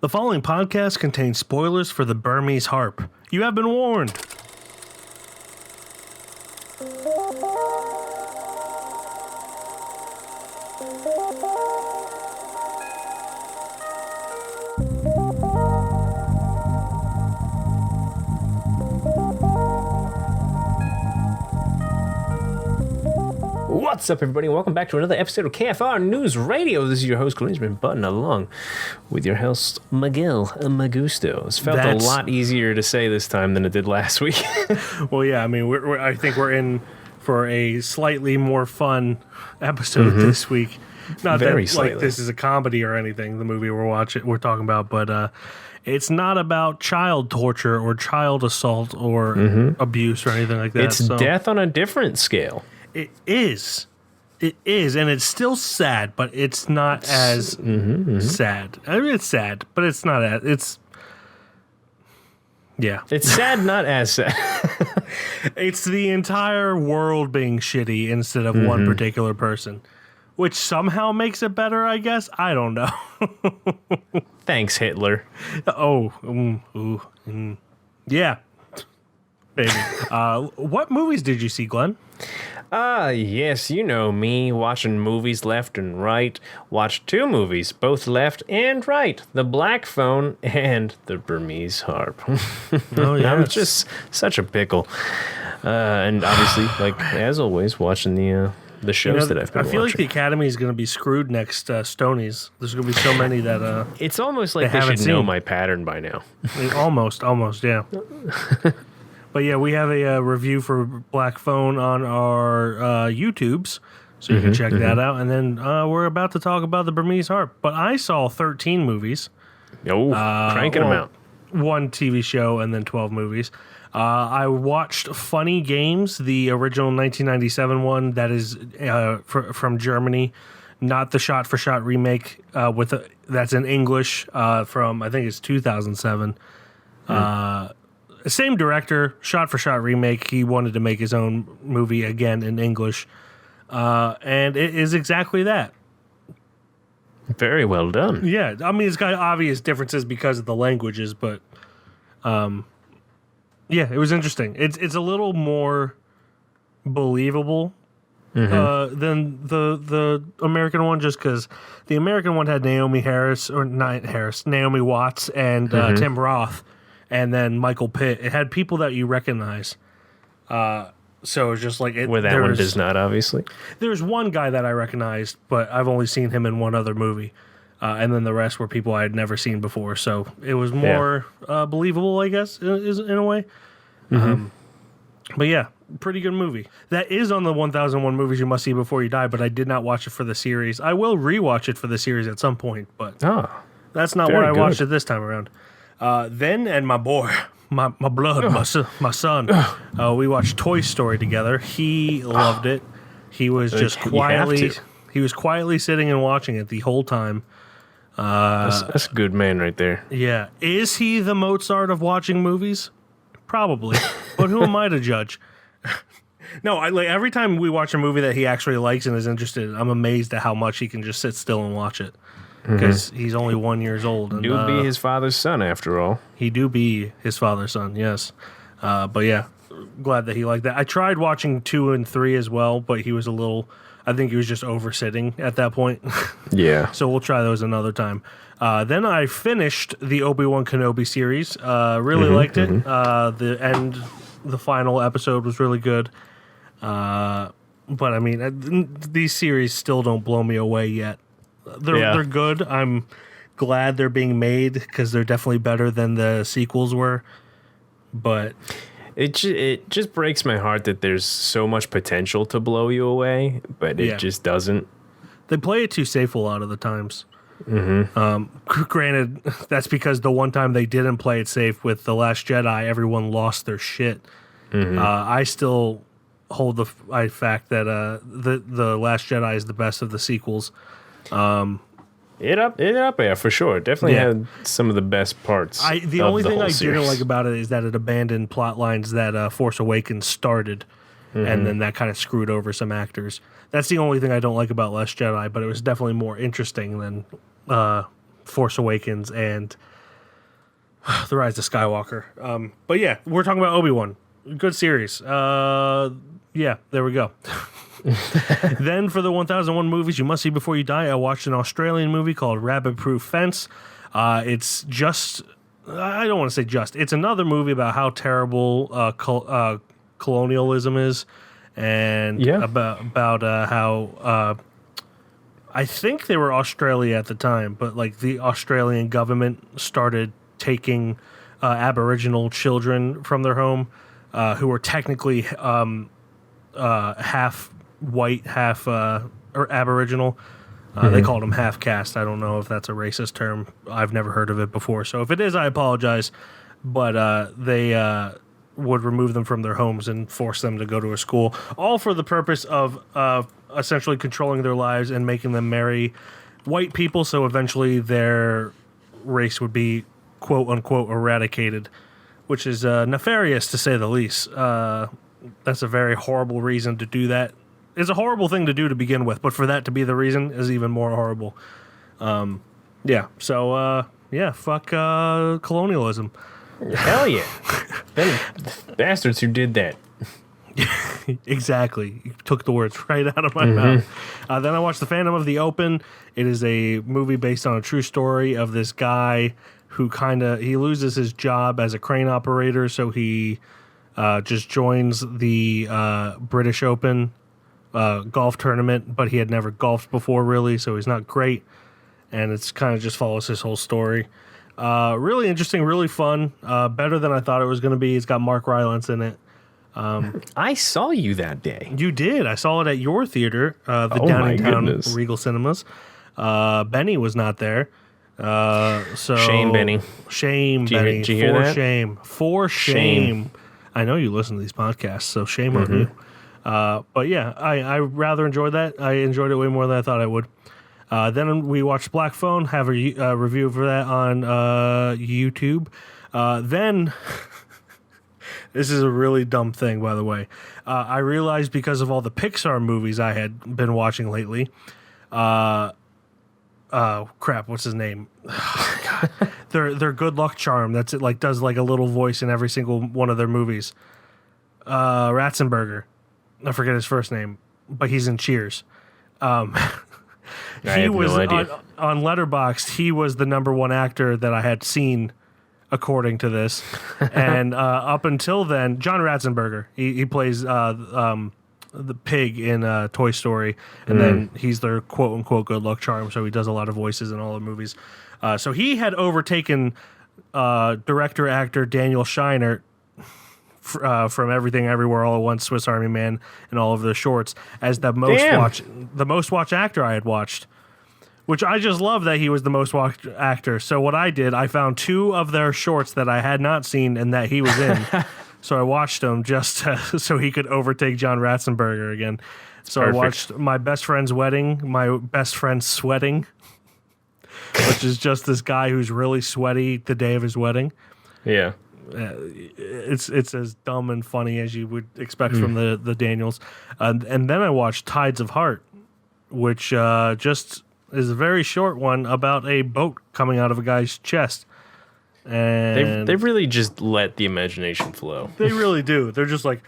The following podcast contains spoilers for the Burmese harp. You have been warned. What's up, everybody? Welcome back to another episode of KFR News Radio. This is your host, Klinsman Button, along with your host, Miguel Magusto. It's felt a lot easier to say this time than it did last week. Well, yeah, I mean, I think we're in for a slightly more fun episode this week. Not Very that slightly. like this is a comedy or anything, the movie we're talking about, but it's not about child torture or child assault or abuse or anything like that. It's death on a different scale. It is. It is, and it's still sad, but it's not as sad. I mean, it's sad, but it's not as... Yeah. It's sad, not as sad. It's the entire world being shitty instead of one particular person, which somehow makes it better, I guess. I don't know. Thanks, Hitler. Yeah. Baby. What movies did you see, Glenn? Yes, you know me, watching movies left and right. Watched two movies, both left and right. The Black Phone and The Burmese Harp. Oh, yeah. I'm just such a pickle. And obviously, like, as always, watching the shows that I've been I feel like the watching. Academy is going to be scred next Stonies. There's going to be so many that... It's almost like they haven't should know seen. my pattern by now. Almost, yeah. But yeah, we have a review for Black Phone on our YouTubes, so you can check that out. And then we're about to talk about the Burmese Harp. But I saw 13 movies. Oh, cranking them out. One TV show and then 12 movies. I watched Funny Games, the original 1997 one that is from Germany, not the shot-for-shot remake that's in English from, I think it's 2007. Same director, shot-for-shot remake. He wanted to make his own movie again in English. And it is exactly that. Very well done. Yeah, I mean, it's got obvious differences because of the languages, but yeah, it was interesting. It's a little more believable than the American one, just because the American one had Naomi Watts and Tim Roth, and then Michael Pitt. It had people that you recognize. So it's just like Where that one does not, obviously. There's one guy that I recognized, but I've only seen him in one other movie. And then the rest were people I had never seen before. So it was more believable, I guess, in a way. But yeah, pretty good movie. That is on the 1001 Movies You Must See Before You Die, but I did not watch it for the series. I will rewatch it for the series at some point, but that's not what I watched it this time around. Then, and my boy... My blood, my son. We watched Toy Story together. He loved it. He was just quietly. He was quietly sitting and watching it the whole time. That's a good man right there. Yeah, is he the Mozart of watching movies? Probably, but who am I to judge? No, every time we watch a movie that he actually likes and is interested in, I'm amazed at how much he can just sit still and watch it. Because he's only 1 year old. And, Do be his father's son, after all. He do be his father's son, yes. But yeah, glad that he liked that. I tried watching 2 and 3 as well, but he was I think he was just over-sitting at that point. Yeah. So we'll try those another time. Then I finished the Obi-Wan Kenobi series. Really liked it. The final episode was really good. But I mean, these series still don't blow me away yet. They're good. I'm glad they're being made because they're definitely better than the sequels were. But it just breaks my heart that there's so much potential to blow you away, but it just doesn't. They play it too safe a lot of the times. Granted, that's because the one time they didn't play it safe with The Last Jedi, everyone lost their shit. I still hold the fact that the Last Jedi is the best of the sequels. It up there for sure. Definitely had some of the best parts. The only thing I series. didn't like about it is that it abandoned plot lines that Force Awakens started, and then that kind of screwed over some actors. That's the only thing I don't like about Last Jedi, but it was definitely more interesting than Force Awakens and The Rise of Skywalker. But yeah, we're talking about Obi-Wan. Good series. Yeah, there we go. Then for the 1001 movies you must see before you die, I watched an Australian movie called Rabbit Proof Fence. It's just, I don't want to say just, it's another movie about how terrible colonialism is, and about how I think they were Australia at the time, but like the Australian government started taking Aboriginal children from their home who were technically half white, half or Aboriginal. They called them half caste. I don't know if that's a racist term. I've never heard of it before. So if it is, I apologize. But they would remove them from their homes and force them to go to a school, all for the purpose of essentially controlling their lives and making them marry white people. So eventually their race would be, quote unquote, eradicated, which is nefarious to say the least. That's a very horrible reason to do that. It's a horrible thing to do to begin with, but for that to be the reason is even more horrible. Yeah. So, fuck colonialism. Hell yeah. Them bastards who did that. Exactly. You took the words right out of my mouth. Then I watched The Phantom of the Open. It is a movie based on a true story of this guy who he loses his job as a crane operator, so he just joins the British Open golf tournament, but he had never golfed before, really, so he's not great. And it's kind of just follows his whole story. Really interesting, really fun. Better than I thought it was going to be. It's got Mark Rylance in it. I saw you that day. You did. I saw it at your theater, the Downingtown Regal Cinemas. Benny was not there. So Shame, Benny. Shame, Benny. Did you hear that? Shame. For shame. I know you listen to these podcasts, so shame on you. But yeah, I rather enjoyed that. I enjoyed it way more than I thought I would. Then we watched Black Phone, have a review for that on YouTube. Then, this is a really dumb thing, by the way. I realized because of all the Pixar movies I had been watching lately, crap, what's his name? God. Their Good Luck Charm. That's it. Like does like a little voice in every single one of their movies. Ratzenberger. I forget his first name, but he's in Cheers. He was on Letterboxd. He was the number one actor that I had seen, according to this. And up until then, John Ratzenberger. He plays the pig in Toy Story, and then he's their quote unquote good luck charm. So he does a lot of voices in all the movies. So he had overtaken director actor Daniel Scheinert from Everything Everywhere All at Once, Swiss Army Man, and all of the shorts as the most watched actor I had watched. Which I just love that he was the most watched actor. So what I did, I found 2 of their shorts that I had not seen and that he was in. So I watched them just so he could overtake John Ratzenberger again. So Perfect. I watched My Best Friend's Wedding, My Best Friend's Sweating, which is just this guy who's really sweaty the day of his wedding. Yeah. It's as dumb and funny as you would expect from the Daniels. And then I watched Tides of Heart, which just is a very short one about a boat coming out of a guy's chest. And they've really just let the imagination flow. They really do. They're just like,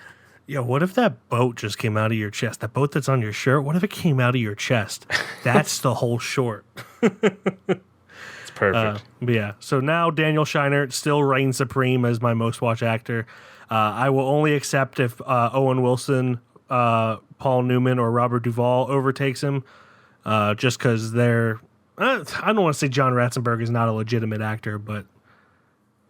yo, what if that boat just came out of your chest? That boat that's on your shirt, what if it came out of your chest? That's the whole short. It's perfect. Yeah. So now Daniel Scheinert still reigns supreme as my most watched actor. I will only accept if Owen Wilson, Paul Newman, or Robert Duvall overtakes him. Just because they're... I don't want to say John Ratzenberger is not a legitimate actor, but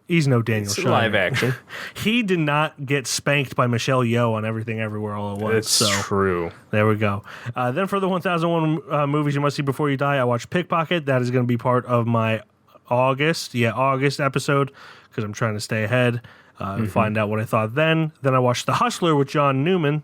he's no Daniel Scheinert. Live action. He did not get spanked by Michelle Yeoh on Everything Everywhere All at Once. It's true. There we go. Then for the 1001 movies you must see before you die, I watched Pickpocket. That is going to be part of my August episode because I'm trying to stay ahead and find out what I thought then. Then I watched The Hustler with Paul Newman.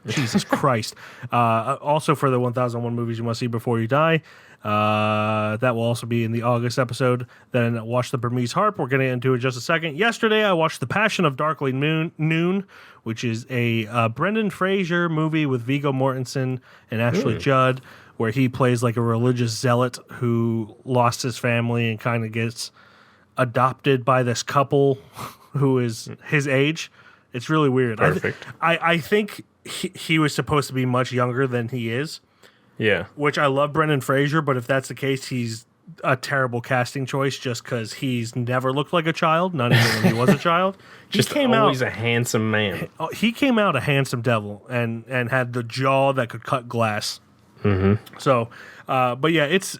Jesus Christ. Also for the 1001 movies you must see before you die. That will also be in the August episode. Then watch The Burmese Harp. We're getting into it in just a second. Yesterday, I watched The Passion of Darkly Noon, which is a Brendan Fraser movie with Viggo Mortensen and Ashley Judd, where he plays like a religious zealot who lost his family and kind of gets adopted by this couple who is his age. It's really weird. Perfect. I think he was supposed to be much younger than he is. Yeah. Which I love Brendan Fraser, but if that's the case, he's a terrible casting choice just because he's never looked like a child, not even when he was a child. Just always a handsome man. He came out a handsome devil and had the jaw that could cut glass. Mm-hmm. So, but yeah, it's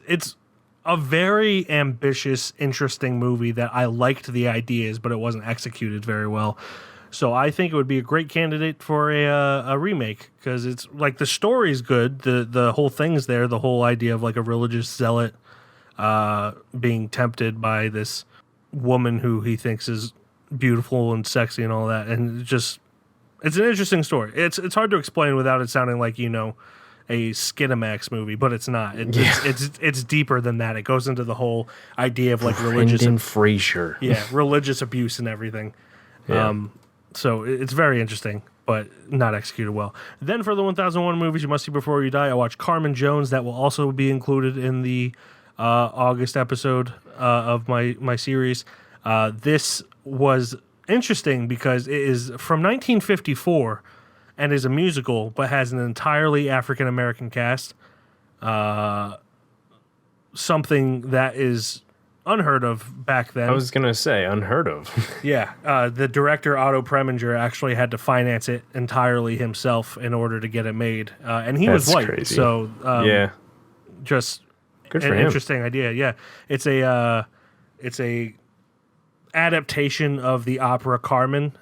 a very ambitious, interesting movie that I liked the ideas, but it wasn't executed very well. So I think it would be a great candidate for a remake because it's like the story's good, the whole thing's there, the whole idea of like a religious zealot being tempted by this woman who he thinks is beautiful and sexy and all that, and it's an interesting story. It's hard to explain without it sounding like a Skinamax movie, but it's not. It's deeper than that. It goes into the whole idea of like Brendan Fraser. Religious abuse and everything. Yeah. So it's very interesting, but not executed well. Then for the 1001 movies you must see before you die, I watched Carmen Jones. That will also be included in the August episode of my series. This was interesting because it is from 1954 and is a musical, but has an entirely African American cast. Something that is unheard of back then. I was going to say unheard of. Yeah. The director, Otto Preminger, actually had to finance it entirely himself in order to get it made. And he was white. Crazy. So, yeah. Just good an for him. Interesting idea. Yeah. It's a adaptation of the opera Carmen.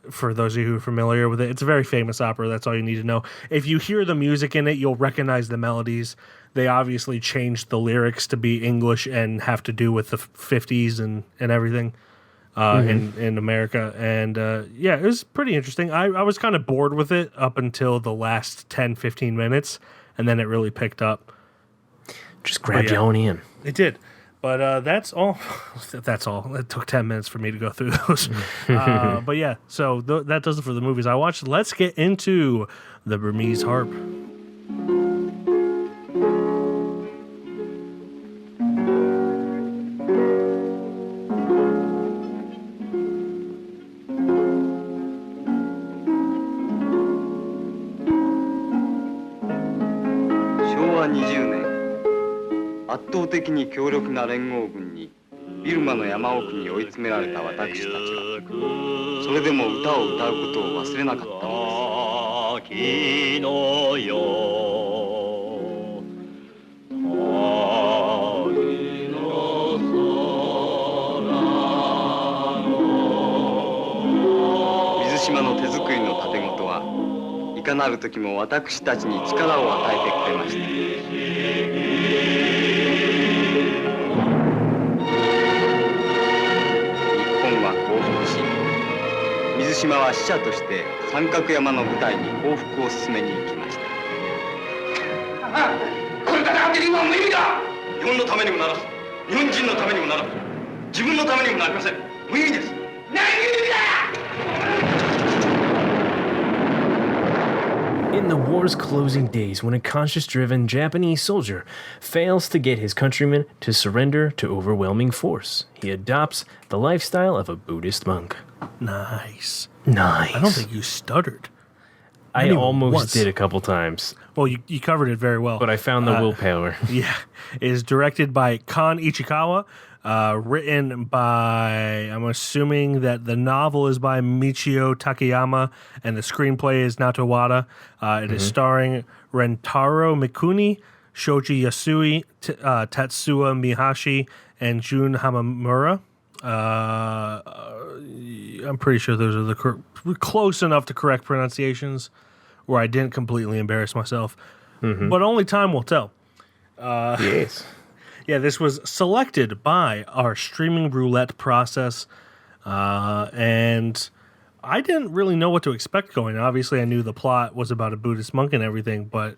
For those of you who are familiar with it, it's a very famous opera. That's all you need to know. If you hear the music in it, you'll recognize the melodies. They obviously changed the lyrics to be English and have to do with the 50s and everything in America. And it was pretty interesting. I was kind of bored with it up until the last 10, 15 minutes, and then it really picked up. Just grabbed you on in. It did. But that's all. That's all. It took 10 minutes for me to go through those. But yeah, so that does it for the movies I watched. Let's get into the Burmese harp.2020年圧倒的に強力な連合軍にビルマの山奥に追い詰められた私たちはそれでも歌を歌うことを忘れなかったのです水島の手作りの盾事はいかなる時も私たちに力を与えてくれました。水島は使者として三角山の部隊に降伏を進めに行きました。これから当てる今は無意味だ。日本のためにもならず、日本人のためにもならず、自分のためにもなりません。無意味です。何意味だ！In the war's closing days, when a conscience-driven Japanese soldier fails to get his countrymen to surrender to overwhelming force, he adopts the lifestyle of a Buddhist monk. Nice. Nice. I don't think you stuttered. I almost did a couple times. Well, you covered it very well. But I found the willpower. Yeah. It is directed by Kan Ichikawa. Written by, I'm assuming that the novel is by Michio Takayama and the screenplay is Natowada. It is starring Rentaro Mikuni, Shoji Yasui, Tatsuya Mihashi, and Jun Hamamura. I'm pretty sure those are the close enough to correct pronunciations where I didn't completely embarrass myself. But only time will tell. Yes. Yeah, this was selected by our streaming roulette process, and I didn't really know what to expect going. Obviously, I knew the plot was about a Buddhist monk and everything, but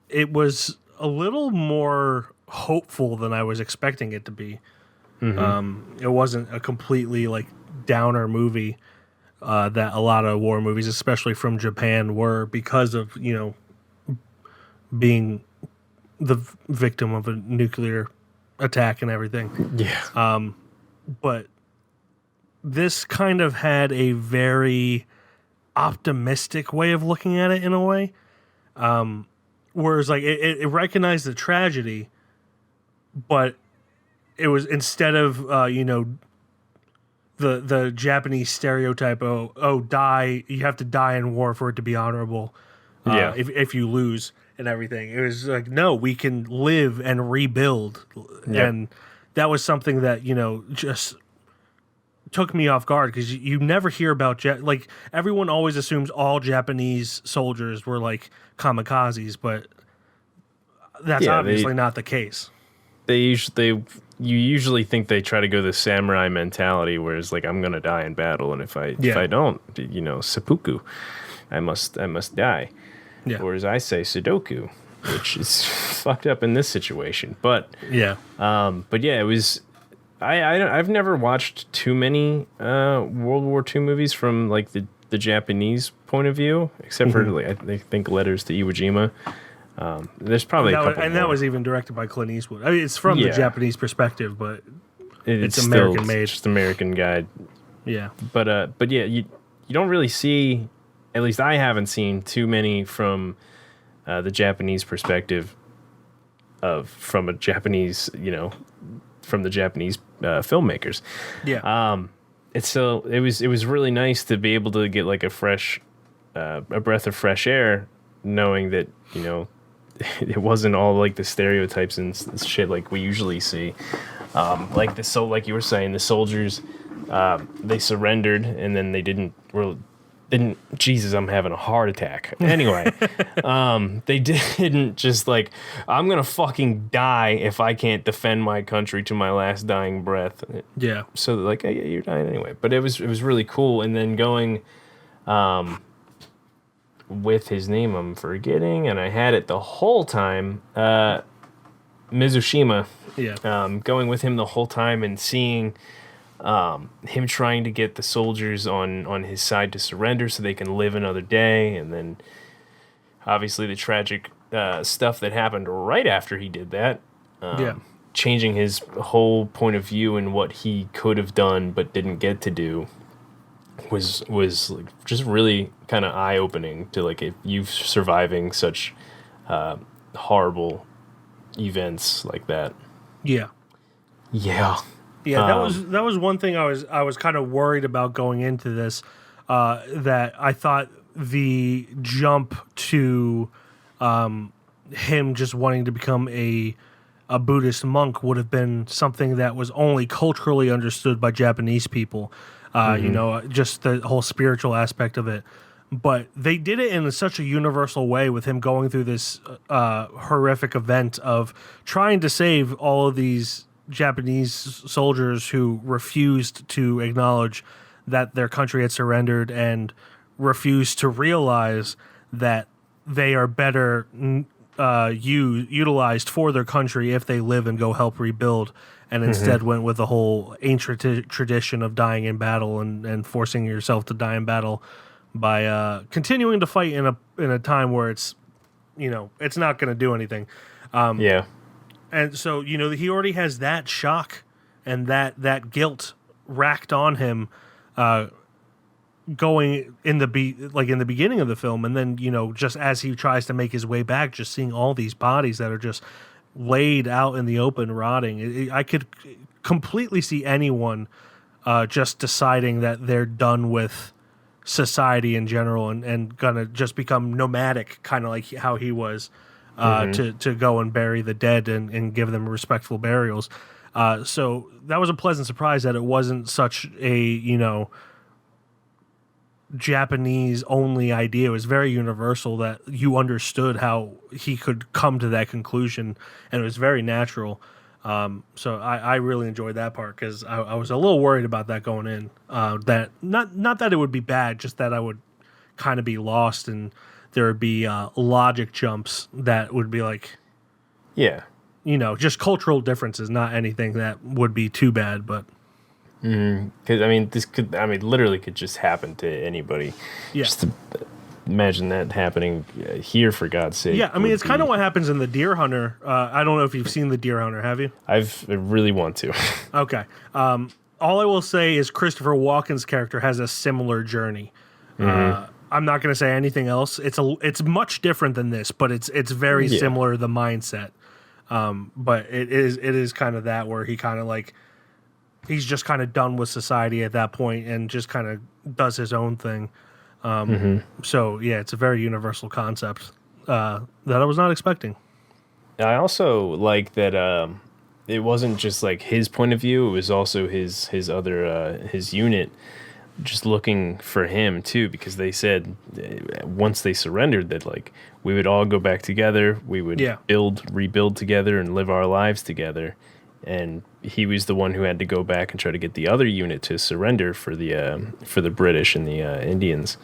it was a little more hopeful than I was expecting it to be. It wasn't a completely like downer movie that a lot of war movies, especially from Japan, were because of being the victim of a nuclear attack and everything. Yeah. But this kind of had a very optimistic way of looking at it in a way. Whereas like it recognized the tragedy, but it was instead of the Japanese stereotype, die, you have to die in war for it to be honorable. If you lose and everything, it was like, no, we can live and rebuild. Yep. And that was something that just took me off guard, because you never hear about like everyone always assumes all Japanese soldiers were like kamikazes, but that's obviously not the case. You usually think they try to go the samurai mentality, whereas like, I'm gonna die in battle, and if I don't, seppuku, I must die. Yeah. Or as I say, Sudoku, which is fucked up in this situation. But yeah, it was. I've never watched too many World War II movies from like the Japanese point of view, except for like I think Letters to Iwo Jima. There's probably a couple more. that was even directed by Clint Eastwood. I mean, it's from the Japanese perspective, but it's American made. It's just American guide. Yeah, but yeah, you don't really see. At least I haven't seen too many from the Japanese perspective from the Japanese filmmakers. Yeah. It was really nice to be able to get like a breath of fresh air, knowing that it wasn't all like the stereotypes and shit like we usually see. Like you were saying, the soldiers they surrendered, and then they didn't. Jesus, I'm having a heart attack. Anyway, they didn't just like, I'm gonna fucking die if I can't defend my country to my last dying breath. Yeah. So like, yeah, you're dying anyway. But it was really cool. And then going, with his name, I'm forgetting, and I had it the whole time. Mizushima. Yeah. Going with him the whole time and seeing. Him trying to get the soldiers on his side to surrender so they can live another day, and then obviously the tragic stuff that happened right after he did that, changing his whole point of view and what he could have done but didn't get to do was like just really kind of eye-opening to like, if you surviving such horrible events like that. Yeah. Yeah, that was one thing I was kind of worried about going into this. That I thought the jump to him just wanting to become a Buddhist monk would have been something that was only culturally understood by Japanese people. Just the whole spiritual aspect of it. But they did it in such a universal way, with him going through this horrific event of trying to save all of these Japanese soldiers who refused to acknowledge that their country had surrendered and refused to realize that they are better utilized for their country if they live and go help rebuild, and instead went with the whole ancient tradition of dying in battle and forcing yourself to die in battle by continuing to fight in a time where it's not going to do anything. And so, he already has that shock and that guilt racked on him going in the beginning of the film. And then, just as he tries to make his way back, just seeing all these bodies that are just laid out in the open, rotting. I could completely see anyone just deciding that they're done with society in general and gonna just become nomadic, kind of like how he was. To go and bury the dead and give them respectful burials. So that was a pleasant surprise that it wasn't such a, Japanese only idea. It was very universal, that you understood how he could come to that conclusion, and it was very natural. So I really enjoyed that part, because I was a little worried about that going in. That not that it would be bad, just that I would kind of be lost, and there would be logic jumps that would be like, just cultural differences, not anything that would be too bad. But because this literally could just happen to anybody. Yeah. Just imagine that happening here, for God's sake. Yeah, I mean, it's kind of what happens in The Deer Hunter. I don't know if you've seen The Deer Hunter, have you? I really want to. Okay. All I will say is Christopher Walken's character has a similar journey. I'm not going to say anything else. It's much different than this, but it's very similar, the mindset. But it is kind of that where he kind of like he's just kind of done with society at that point and just kind of does his own thing. So yeah, it's a very universal concept that I was not expecting. I also like that it wasn't just like his point of view; it was also his other his unit just looking for him too, because they said once they surrendered that like we would all go back together, we would rebuild together, and live our lives together. And he was the one who had to go back and try to get the other unit to surrender for the British and the Indians,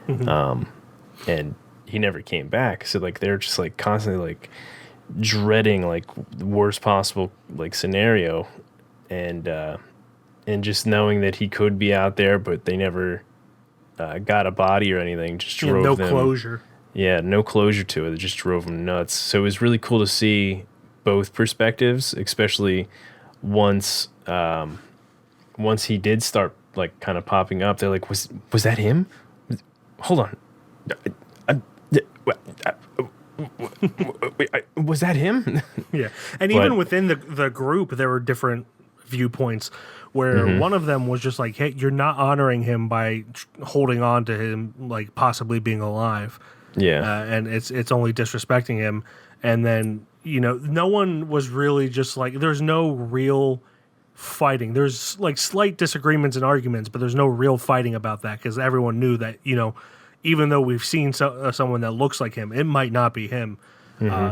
and he never came back. So like they're just like constantly like dreading like the worst possible like scenario, and just knowing that he could be out there, but they never got a body or anything. Just drove them. No closure. Yeah, no closure to it. It just drove them nuts. So it was really cool to see both perspectives, especially once he did start like kind of popping up. They're like, was that him? Hold on, was that him? Yeah, and even within the group, there were different viewpoints where one of them was just like, hey, you're not honoring him by holding on to him like possibly being alive. Yeah, and it's only disrespecting him. And then, you know, no one was really just like, there's no real fighting. There's like slight disagreements and arguments, but there's no real fighting about that because everyone knew that, you know, even though we've seen someone that looks like him, it might not be him.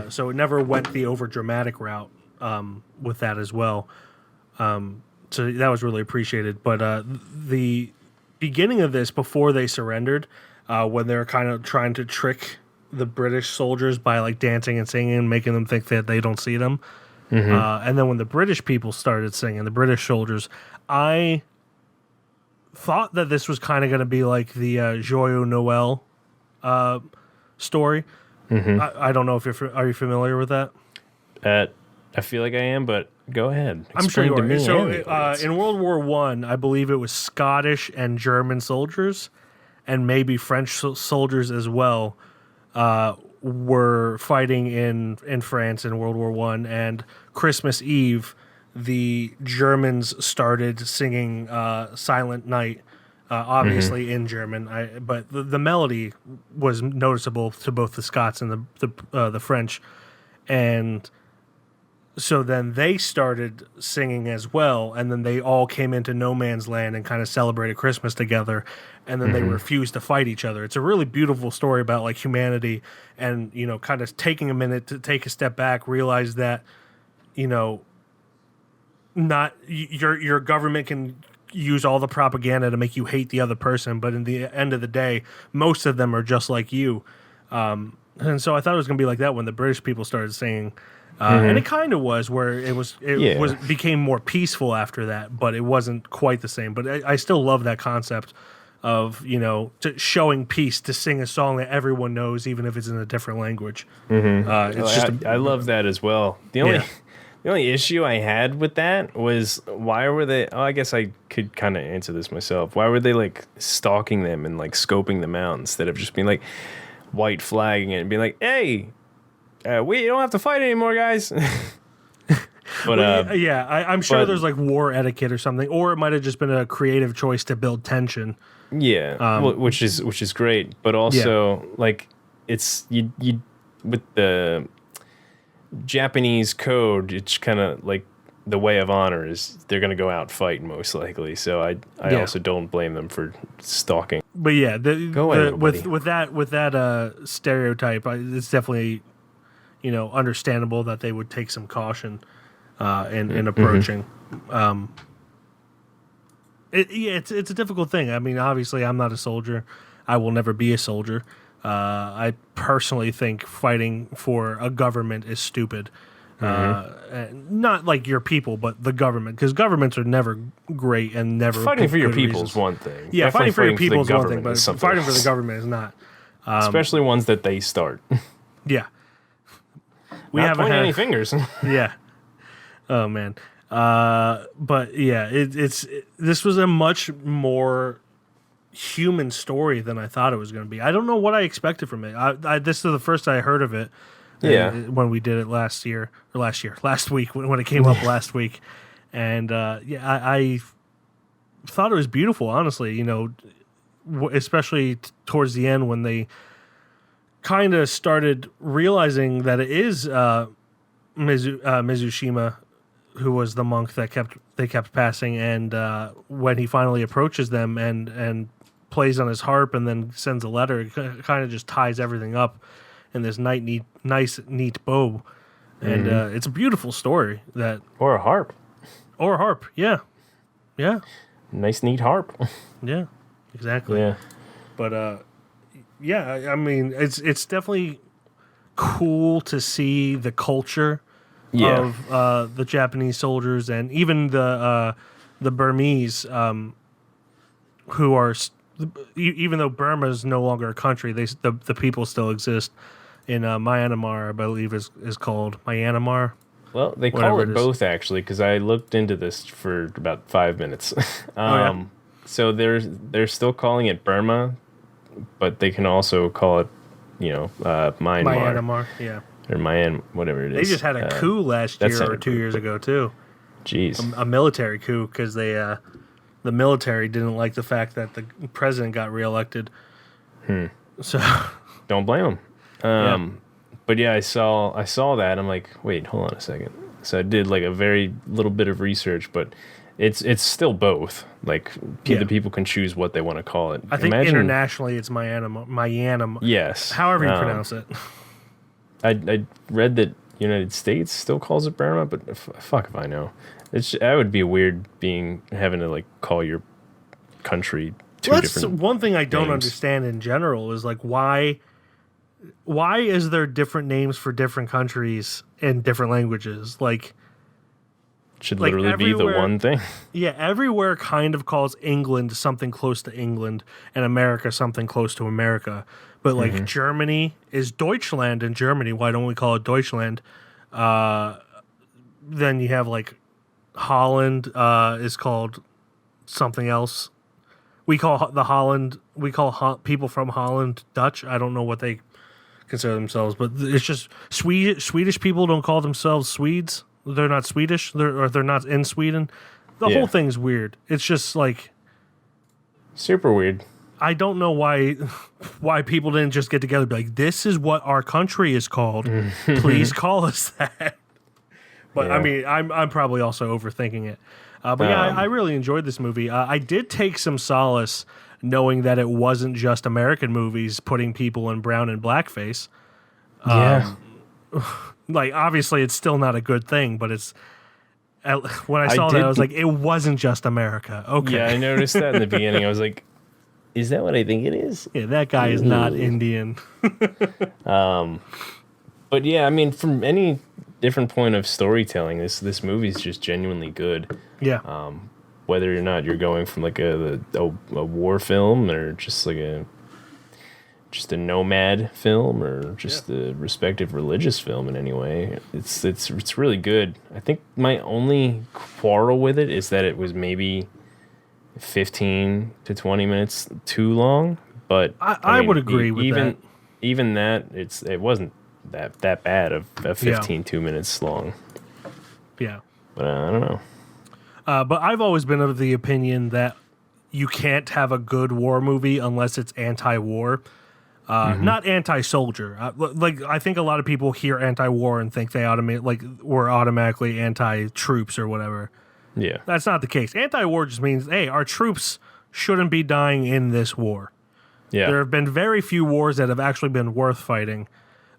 So it never went the over dramatic route with that as well. So that was really appreciated. But the beginning of this, before they surrendered, when they're kind of trying to trick the British soldiers by like dancing and singing and making them think that they don't see them. And then when the British people started singing, the British soldiers, I thought that this was kind of going to be like the Joyeux Noel story. I don't know if are you familiar with that? I feel like I am, but go ahead. I'm sure you are. So in World War I believe it was Scottish and German soldiers and maybe French soldiers as well were fighting in France in World War I, and Christmas Eve, the Germans started singing Silent Night, obviously in German, but the melody was noticeable to both the Scots and the French, and so then they started singing as well, and then they all came into no man's land and kind of celebrated Christmas together, and then they refused to fight each other. It's a really beautiful story about like humanity and, you know, kind of taking a minute to take a step back, realize that, you know, not your government can use all the propaganda to make you hate the other person, but in the end of the day, most of them are just like you. And so I thought it was going to be like that when the British people started singing. And it kind of was, where it became more peaceful after that, but it wasn't quite the same. But I still love that concept of, you know, showing peace, to sing a song that everyone knows, even if it's in a different language. I love that as well. The only issue I had with that was, why were they? Oh, I guess I could kind of answer this myself. Why were they like stalking them and like scoping them out instead of just being like white flagging it and being like, hey, we don't have to fight anymore, guys. But I'm sure there's like war etiquette or something, or it might have just been a creative choice to build tension. Yeah, which is great, but also like it's you with the Japanese code, it's kind of like the way of honor is they're going to go out fight most likely. So I also don't blame them for stalking. But yeah, with that stereotype, it's definitely, you know, understandable that they would take some caution in approaching. It's a difficult thing. I mean, obviously, I'm not a soldier. I will never be a soldier. I personally think fighting for a government is stupid. Not like your people, but the government, because governments are never great and never fighting for your people reasons. Is one thing. Yeah, Definitely fighting for your people is one thing, but fighting for the government is not. Especially ones that they start. Yeah. We Not haven't pointing had any fingers. Yeah. Oh man. But yeah, this was a much more human story than I thought it was going to be. I don't know what I expected from it. This is the first I heard of it. Yeah. When we did it last week when it came up last week, and I thought it was beautiful. Honestly, especially towards the end when they kind of started realizing that it is Mizushima who was the monk that kept passing, and when he finally approaches them and plays on his harp and then sends a letter, it kind of just ties everything up in this nice neat bow, and it's a beautiful story Or a harp. Yeah, Nice, neat harp. yeah, exactly. Yeah. But yeah, I mean, it's definitely cool to see the culture of the Japanese soldiers and even the Burmese, who are even though Burma is no longer a country, the people still exist in Myanmar, I believe is called Myanmar. Well, they call it both actually, because I looked into this for about 5 minutes. So they're still calling it Burma, but they can also call it, Myanmar. Myanmar, yeah. Or Mayan, whatever it is. They just had a coup last year or 2 years ago too. Jeez. A military coup because the military didn't like the fact that the president got reelected. So don't blame them. But yeah, I saw that. I'm like, wait, hold on a second. So I did like a very little bit of research, but it's still both. Like the people can choose what they want to call it. I think internationally it's Myanmar. Yes. However you pronounce it. I read that United States still calls it Burma, but fuck if I know. That would be weird having to like call your country different. That's one thing I don't understand in general is like why is there different names for different countries in different languages? Like should literally be the one thing. Yeah, everywhere kind of calls England something close to England and America something close to America. But like Germany is Deutschland in Germany. Why don't we call it Deutschland? Then you have like Holland is called something else. We call people from Holland Dutch. I don't know what they consider themselves, but it's just Swedish people don't call themselves Swedes. They're not Swedish. They're not in Sweden. The whole thing's weird. It's just like super weird. I don't know why people didn't just get together and be like, this is what our country is called. Please call us that. But I mean, I'm probably also overthinking it. But I really enjoyed this movie. I did take some solace knowing that it wasn't just American movies putting people in brown and blackface. Like, obviously, it's still not a good thing, but it's... When I saw that, I was like, it wasn't just America. Okay. Yeah, I noticed that in the beginning. I was like, is that what I think it is? Yeah, that guy is not Indian. But yeah, I mean, from any different point of storytelling, this movie is just genuinely good. Yeah. Whether or not you're going from like a war film or just like a nomad film or just the respective religious film in any way, it's really good. I think my only quarrel with it is that it was maybe 15 to 20 minutes too long, but I would agree with that. Even that it wasn't that bad of 15 2 minutes long. Yeah. But I don't know. But I've always been of the opinion that you can't have a good war movie unless it's anti-war. Not anti-soldier. Like I think a lot of people hear anti-war and think they we're automatically anti-troops or whatever. Yeah. That's not the case. Anti-war just means, hey, our troops shouldn't be dying in this war. Yeah. There have been very few wars that have actually been worth fighting,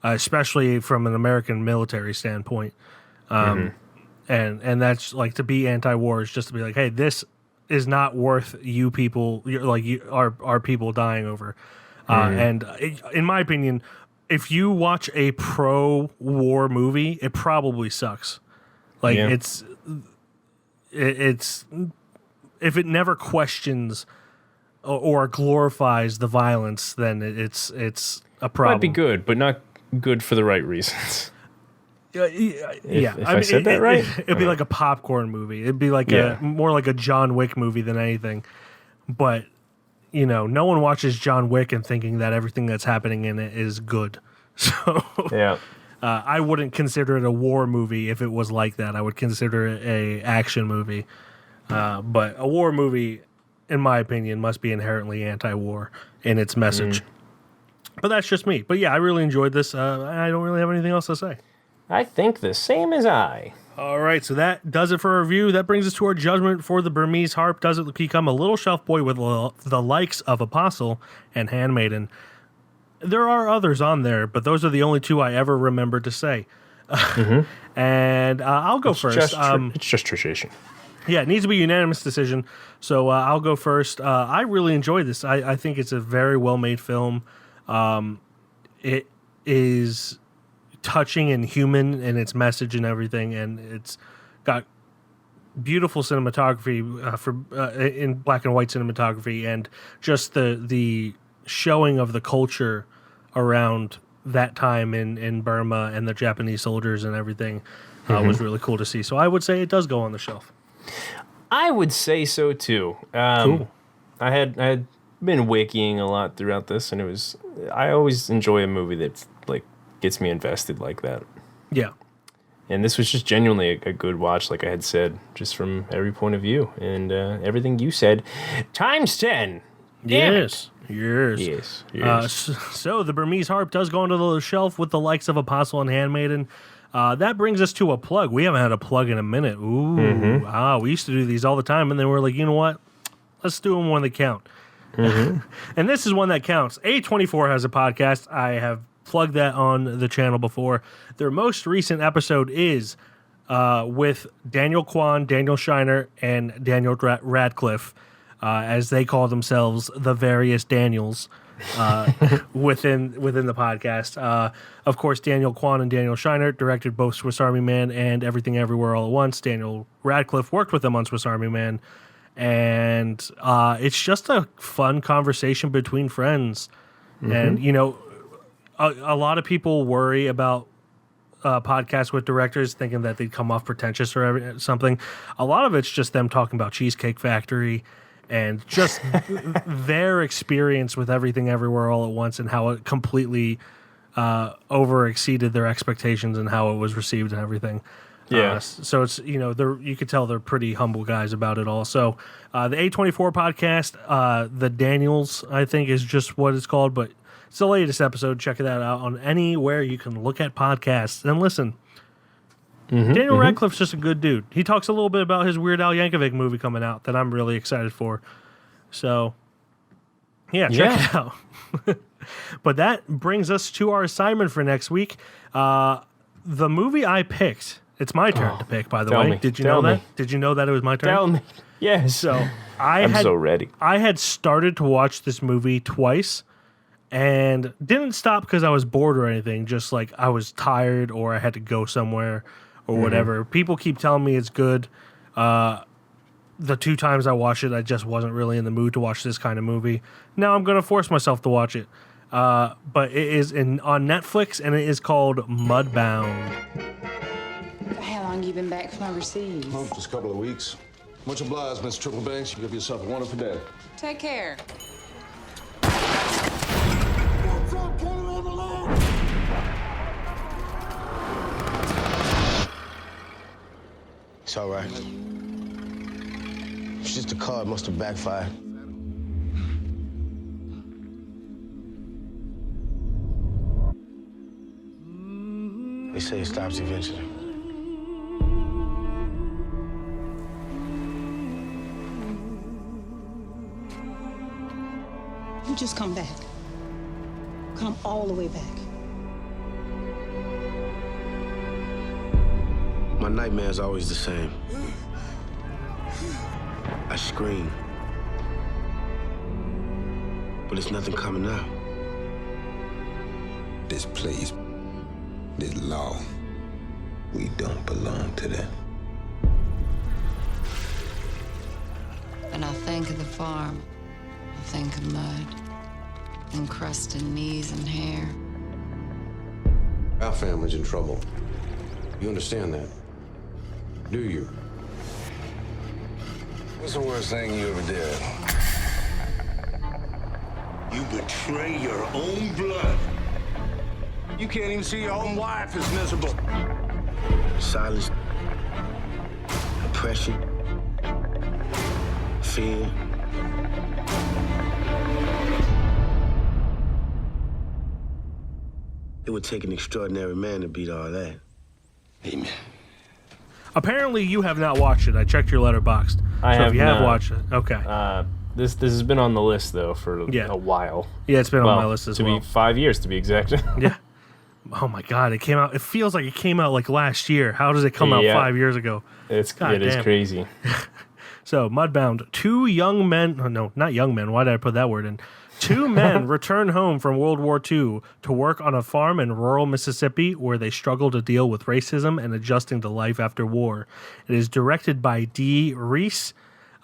especially from an American military standpoint. And that's like, to be anti-war is just to be like, hey, this is not worth you people, our people dying over. And in my opinion, if you watch a pro-war movie, it probably sucks. Like it's if it never questions or glorifies the violence, then it's a problem. Might be good, but not good for the right reasons. Yeah, If I said that right? It'd be like a popcorn movie. It'd be like more like a John Wick movie than anything. But no one watches John Wick and thinking that everything that's happening in it is good. So Yeah. I wouldn't consider it a war movie if it was like that. I would consider it a action movie. But a war movie, in my opinion, must be inherently anti-war in its message. But that's just me. But yeah, I really enjoyed this. I don't really have anything else to say. I think the same as I. All right, so that does it for our review. That brings us to our judgment for The Burmese Harp. Does it become a little shelf boy with the likes of Apostle and Handmaiden? There are others on there, but those are the only two I ever remember to say. And I'll go first. It's just tradition. Yeah, it needs to be a unanimous decision. So I'll go first. I really enjoyed this. I think it's a very well-made film. It is touching and human in its message and everything, and it's got beautiful cinematography in black and white cinematography, and just the showing of the culture around that time in Burma and the Japanese soldiers and everything was really cool to see. So I would say it does go on the shelf. I would say so too. Cool. I had been wikiing a lot throughout this, and I always enjoy a movie that's like gets me invested like that. Yeah. And this was just genuinely a good watch, like I had said, just from every point of view. And everything you said, times 10. Yes. So the Burmese Harp does go onto the shelf with the likes of Apostle and Handmaiden. That brings us to a plug. We haven't had a plug in a minute. Ooh. We used to do these all the time, and then we're like, you know what? Let's do them when they count. And this is one that counts. A24 has a podcast. I have plugged that on the channel before. Their most recent episode is with Daniel Kwan, Daniel Shiner, and Daniel Radcliffe, as they call themselves, the various Daniels within the podcast. Of course, Daniel Kwan and Daniel Shiner directed both Swiss Army Man and Everything Everywhere All at Once. Daniel Radcliffe worked with them on Swiss Army Man. And it's just a fun conversation between friends. And, a lot of people worry about podcasts with directors thinking that they'd come off pretentious or something. A lot of it's just them talking about Cheesecake Factory and just their experience with Everything Everywhere All at Once and how it completely over exceeded their expectations and how it was received and everything. Yeah. So it's, you could tell they're pretty humble guys about it all. So the A24 podcast, the Daniels, I think is just what it's called, but it's the latest episode. Check that out on anywhere you can look at podcasts and listen. Daniel Radcliffe's just a good dude. He talks a little bit about his Weird Al Yankovic movie coming out that I'm really excited for. So, check it out. But that brings us to our assignment for next week. The movie I picked, it's my turn to pick, by the way. Did you know that? Did you know that it was my turn? Tell me. Yes. So I'm so ready. I had started to watch this movie twice and didn't stop because I was bored or anything. Just like I was tired or I had to go somewhere or whatever. People keep telling me it's good. The two times I watched it, I just wasn't really in the mood to watch this kind of movie. Now I'm going to force myself to watch it. But it is on Netflix, and it is called Mudbound. How long you been back from overseas? Oh, just a couple of weeks. Much obliged, Miss Triple-Banks. You give yourself a wonderful day. Take care. What's up, Kevin on the line? It's all right. It's just a card. Must have backfired. They say it stops eventually. You just come back. Come all the way back. My nightmare's always the same. I scream. But it's nothing coming out. This place, this law, we don't belong to that. When I think of the farm Think of mud, encrusted knees and hair. Our family's in trouble. You understand that? Do you? What's the worst thing you ever did? You betray your own blood. You can't even see your own wife is miserable. Silence, oppression, fear. It would take an extraordinary man to beat all that. Amen. Apparently, you have not watched it. I checked your Letterboxd. I so have if you have not. watched it, okay. This has been on the list though for a while. Yeah, it's been on my list as well. To be 5 years to be exact. Yeah. Oh my God, it came out. It feels like it came out like last year. How does it come out 5 years ago? It is crazy. So, Mudbound, two young men, oh, no, not young men, why did I put that word in? Two men return home from World War II to work on a farm in rural Mississippi where they struggle to deal with racism and adjusting to life after war. It is directed by Dee Reese,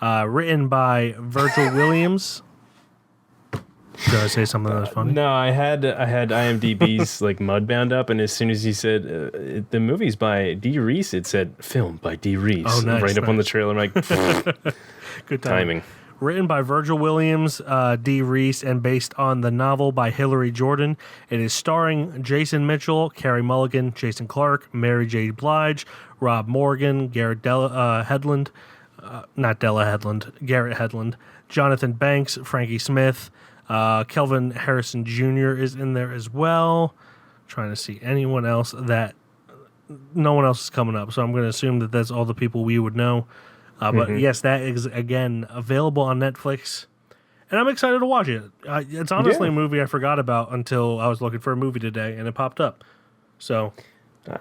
written by Virgil Williams. Did I say something that was funny? No, I had IMDb's like Mudbound up, and as soon as he said the movie's by Dee Reese, it said filmed by Dee Reese. Oh, nice, right up on the trailer. I'm like, good timing. Written by Virgil Williams, Dee Reese, and based on the novel by Hilary Jordan. It is starring Jason Mitchell, Carey Mulligan, Jason Clarke, Mary J. Blige, Rob Morgan, Garrett Hedlund, Garrett Hedlund, Jonathan Banks, Frankie Smith, Kelvin Harrison Jr. is in there as well. Trying to see anyone else that no one else is coming up, so I'm going to assume that that's all the people we would know. But yes, that is again available on Netflix, and I'm excited to watch it. It's honestly a movie I forgot about until I was looking for a movie today, and it popped up. So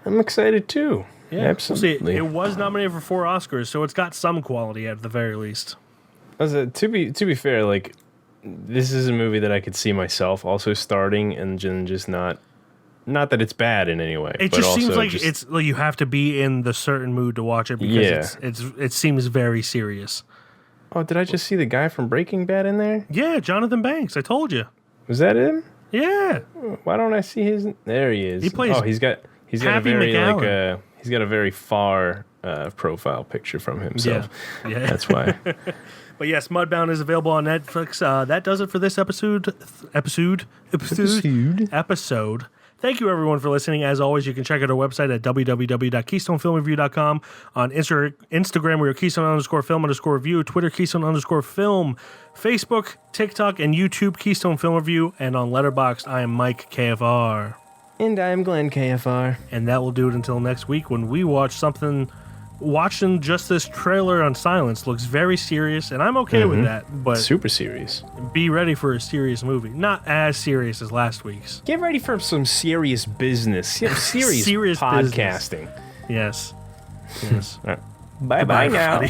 I'm excited too. Yeah, absolutely. We'll see. It was nominated for 4 Oscars, so it's got some quality at the very least. To be fair, like this is a movie that I could see myself also starting and just not that it's bad in any way. It just seems like it's like you have to be in the certain mood to watch it because it seems very serious. Oh, did I just see the guy from Breaking Bad in there? Yeah, Jonathan Banks. I told you. Was that him? Yeah. Why don't I see his? There he is. He plays. Oh, he's got a Happy very McAllen. he's got a very far profile picture from himself. Yeah. That's why. But yes, Mudbound is available on Netflix. That does it for this episode. Thank you, everyone, for listening. As always, you can check out our website at www.KeystoneFilmReview.com. On Instagram, we are Keystone_Film_Review. Twitter, Keystone_Film. Facebook, TikTok, and YouTube, Keystone Film Review. And on Letterboxd, I am Mike KFR. And I'm Glenn KFR. And that will do it until next week when we watch something. Watching just this trailer on silence looks very serious, and I'm okay with that. But super serious. Be ready for a serious movie. Not as serious as last week's. Get ready for some serious business. Serious podcasting. Business. Yes. Bye-bye now.